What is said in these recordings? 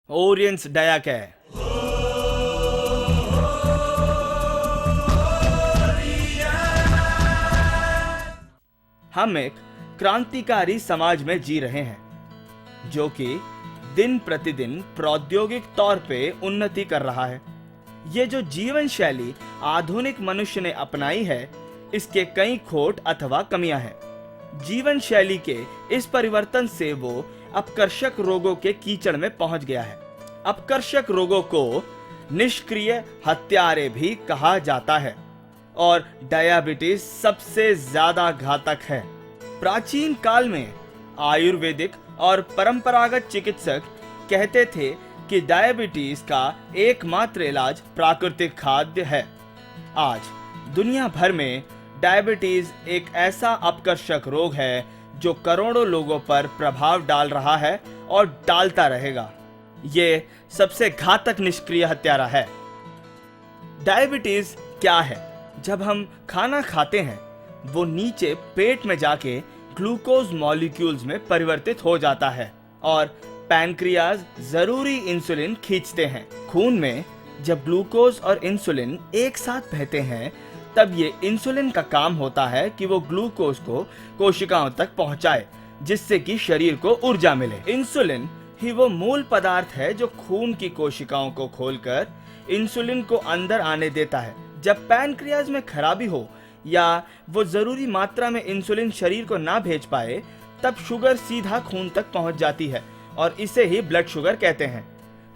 ओरियंस डायाकेर। हम एक क्रांतिकारी समाज में जी रहे हैं जो कि दिन प्रतिदिन प्रौद्योगिक तौर पे उन्नति कर रहा है। ये जो जीवन शैली आधुनिक मनुष्य ने अपनाई है, इसके कई खोट अथवा कमियां हैं। जीवन शैली के इस परिवर्तन से वो अपकर्षक रोगों के कीचड़ में पहुंच गया है। अपकर्षक रोगों को निष्क्रिय हत्यारे भी कहा जाता है और डायबिटीज सबसे ज्यादा घातक है। प्राचीन काल में आयुर्वेदिक और परंपरागत चिकित्सक कहते थे कि डायबिटीज का एकमात्र इलाज प्राकृतिक खाद्य है। आज दुनिया भर में डायबिटीज एक ऐसा अपकर्षक रोग है जो करोड़ों लोगों पर प्रभाव डाल रहा है और डालता रहेगा। ये सबसे घातक निष्क्रिय हत्यारा है। डायबिटीज क्या है? जब हम खाना खाते हैं वो नीचे पेट में जाके ग्लूकोज मॉलिक्यूल्स में परिवर्तित हो जाता है और पैनक्रियाज जरूरी इंसुलिन खींचते हैं। खून में जब ग्लूकोज और इंसुलिन एक साथ बहते हैं तब ये इंसुलिन का काम होता है कि वो ग्लूकोज को कोशिकाओं तक पहुंचाए, जिससे कि शरीर को ऊर्जा मिले। इंसुलिन ही वो मूल पदार्थ है जो खून की कोशिकाओं को खोलकर इंसुलिन को अंदर आने देता है। जब पैनक्रियाज में खराबी हो या वो जरूरी मात्रा में इंसुलिन शरीर को ना भेज पाए, तब शुगर सीधा खून तक पहुंच जाती है और इसे ही ब्लड शुगर कहते हैं।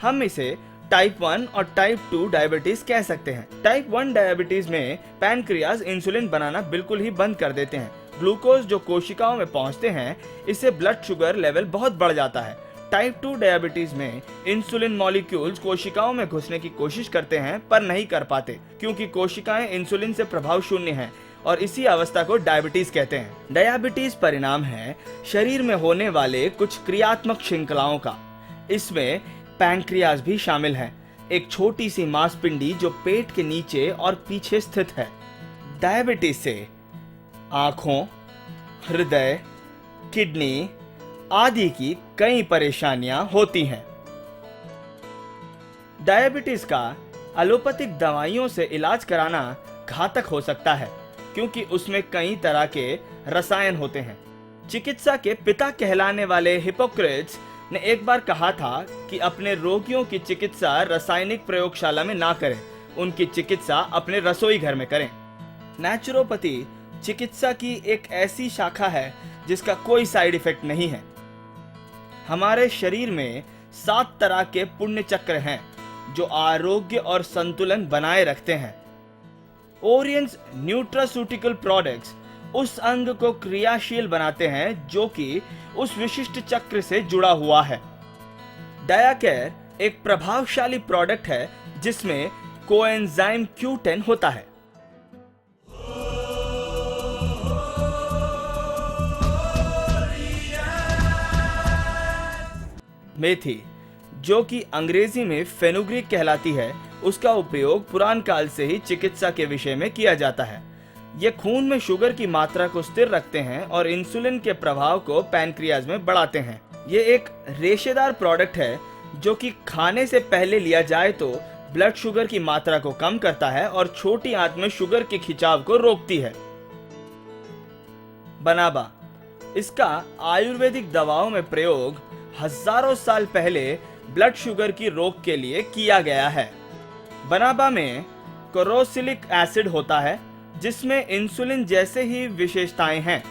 हम इसे टाइप 1 और टाइप 2 डायबिटीज कह सकते हैं। टाइप 1 डायबिटीज में पैनक्रियाज इंसुलिन बनाना बिल्कुल ही बंद कर देते हैं। ग्लूकोज जो कोशिकाओं में पहुंचते हैं, इससे ब्लड शुगर लेवल बहुत बढ़ जाता है। टाइप 2 डायबिटीज में इंसुलिन मॉलिक्यूल्स कोशिकाओं में घुसने की कोशिश करते हैं पर नहीं कर पाते, क्योंकि कोशिकाएं इंसुलिन से प्रभाव शून्य हैं और इसी अवस्था को डायबिटीज कहते हैं। डायबिटीज परिणाम है शरीर में होने वाले कुछ क्रियात्मक श्रृंखलाओं का। इसमें पैनक्रियाज भी शामिल है, एक छोटी सी मांसपिंडी जो पेट के नीचे और पीछे स्थित है। डायबिटीज से आंखों, हृदय, किडनी आदि की कई परेशानियां होती हैं। डायबिटीज का एलोपैथिक दवाइयों से इलाज कराना घातक हो सकता है, क्योंकि उसमें कई तरह के रसायन होते हैं। चिकित्सा के पिता कहलाने वाले हिप्पोक्रेट्स ने एक बार कहा था कि अपने रोगियों की चिकित्सा रासायनिक प्रयोगशाला में ना करें, उनकी चिकित्सा अपने रसोई घर में करें। नेचुरोपैथी चिकित्सा की एक ऐसी शाखा है जिसका कोई साइड इफेक्ट नहीं है। हमारे शरीर में 7 तरह के पुण्य चक्र हैं जो आरोग्य और संतुलन बनाए रखते हैं। ओरियंस न्यूट्रास्यूटिकल प्रोडक्ट्स उस अंग को क्रियाशील बनाते हैं जो कि उस विशिष्ट चक्र से जुड़ा हुआ है। डायाकेर एक प्रभावशाली प्रोडक्ट है जिसमें कोएंजाइम Q10 होता है। मेथी, जो कि अंग्रेजी में फेनुग्रीक कहलाती है, उसका उपयोग पुरान काल से ही चिकित्सा के विषय में किया जाता है। ये खून में शुगर की मात्रा को स्थिर रखते हैं और इंसुलिन के प्रभाव को पैनक्रियाज में बढ़ाते हैं। ये एक रेशेदार प्रोडक्ट है जो कि खाने से पहले लिया जाए तो ब्लड शुगर की मात्रा को कम करता है और छोटी आंत में शुगर के खिंचाव को रोकती है। बनाबा, इसका आयुर्वेदिक दवाओं में प्रयोग हजारों साल पहले ब्लड शुगर की रोक के लिए किया गया है। बनाबा में कोरोसिलिक एसिड होता है जिसमें इंसुलिन जैसे ही विशेषताएं हैं।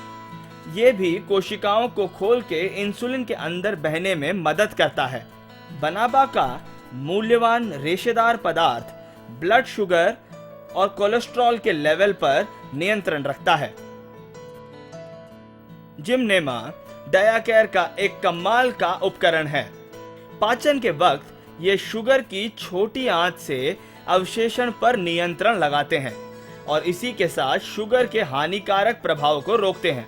ये भी कोशिकाओं को खोल के इंसुलिन के अंदर बहने में मदद करता है। बनाबा का मूल्यवान रेशेदार पदार्थ ब्लड शुगर और कोलेस्ट्रॉल के लेवल पर नियंत्रण रखता है। जिमनेमा डायाकेर का एक कमाल का उपकरण है। पाचन के वक्त ये शुगर की छोटी आंच से अवशेषण पर नियंत्रण लगाते हैं और इसी के साथ शुगर के हानिकारक प्रभाव को रोकते हैं।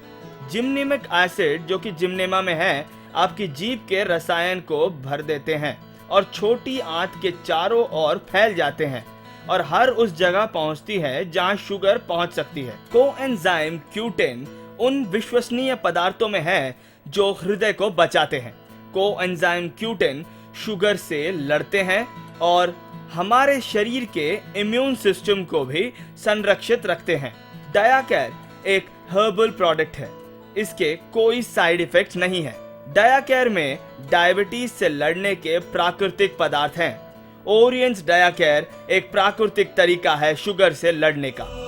जिमनेमिक एसिड जो कि जिमनेमा में है, आपकी जीभ के रसायन को भर देते हैं और छोटी आंत के चारों ओर फैल जाते हैं और हर उस जगह पहुंचती है जहां शुगर पहुंच सकती है। कोएंजाइम Q10 उन विश्वसनीय पदार्थों में है जो हृदय को बचाते हैं। कोएंजाइम Q10 शुगर से लड़ते हैं और हमारे शरीर के इम्यून सिस्टम को भी संरक्षित रखते हैं। डायाकेयर एक हर्बल प्रोडक्ट है। इसके कोई साइड इफेक्ट्स नहीं है। डायाकेयर में डायबिटीज से लड़ने के प्राकृतिक पदार्थ हैं। ओरियंस डायाकेयर एक प्राकृतिक तरीका है शुगर से लड़ने का।